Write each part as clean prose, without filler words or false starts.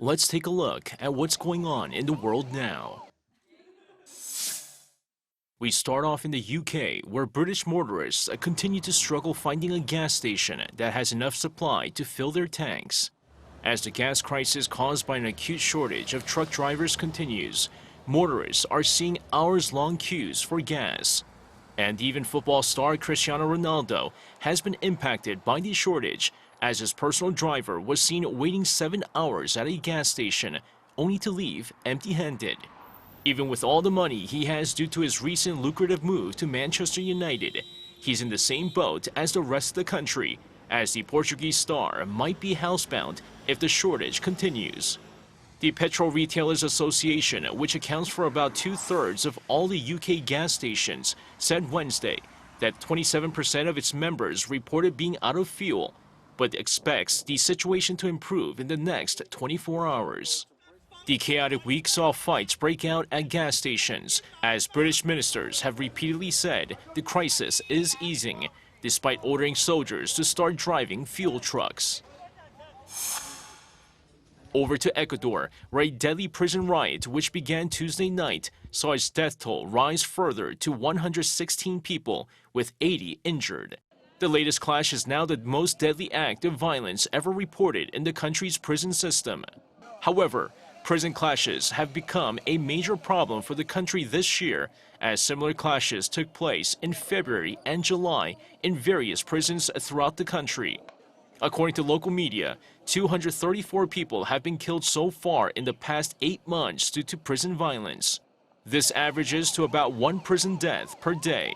let's take a look at what's going on in the world now. We start off in the UK, where British motorists continue to struggle finding a gas station that has enough supply to fill their tanks. As the gas crisis caused by an acute shortage of truck drivers continues, motorists are seeing hours-long queues for gas. And even football star Cristiano Ronaldo has been impacted by the shortage, as his personal driver was seen waiting 7 hours at a gas station, only to leave empty-handed. Even with all the money he has due to his recent lucrative move to Manchester United, he's in the same boat as the rest of the country, as the Portuguese star might be housebound if the shortage continues. The Petrol Retailers Association, which accounts for about 2/3 of all the UK gas stations, said Wednesday that 27% of its members reported being out of fuel, but expects the situation to improve in the next 24 hours. The chaotic week saw fights break out at gas stations, as British ministers have repeatedly said the crisis is easing, despite ordering soldiers to start driving fuel trucks. Over to Ecuador, where a deadly prison riot which began Tuesday night saw its death toll rise further to 116 people, with 80 injured. The latest clash is now the most deadly act of violence ever reported in the country's prison system. However, prison clashes have become a major problem for the country this year, as similar clashes took place in February and July in various prisons throughout the country. According to local media, 234 people have been killed so far in the past 8 months due to prison violence. This averages to about 1 prison death per day.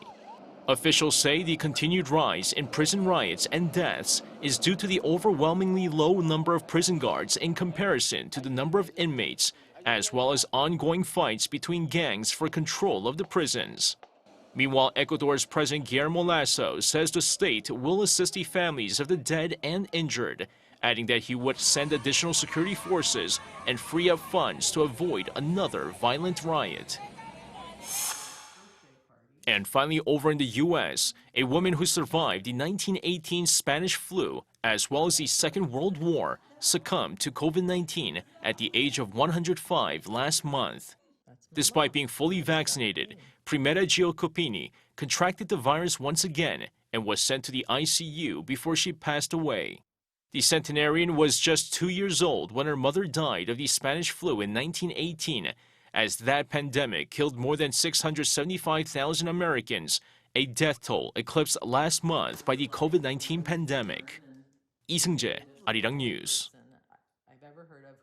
Officials say the continued rise in prison riots and deaths is due to the overwhelmingly low number of prison guards in comparison to the number of inmates, as well as ongoing fights between gangs for control of the prisons. Meanwhile, Ecuador's President Guillermo Lasso says the state will assist the families of the dead and injured, adding that he would send additional security forces and free up funds to avoid another violent riot. And finally, over in the U.S., a woman who survived the 1918 Spanish flu, as well as the Second World War, succumbed to COVID-19 at the age of 105 last month. Despite being fully vaccinated, Primera Giacopini contracted the virus once again and was sent to the ICU before she passed away. The centenarian was just 2 years old when her mother died of the Spanish flu in 1918, as that pandemic killed more than 675,000 Americans, a death toll eclipsed last month by the COVID-19 pandemic. 이승재, Arirang News.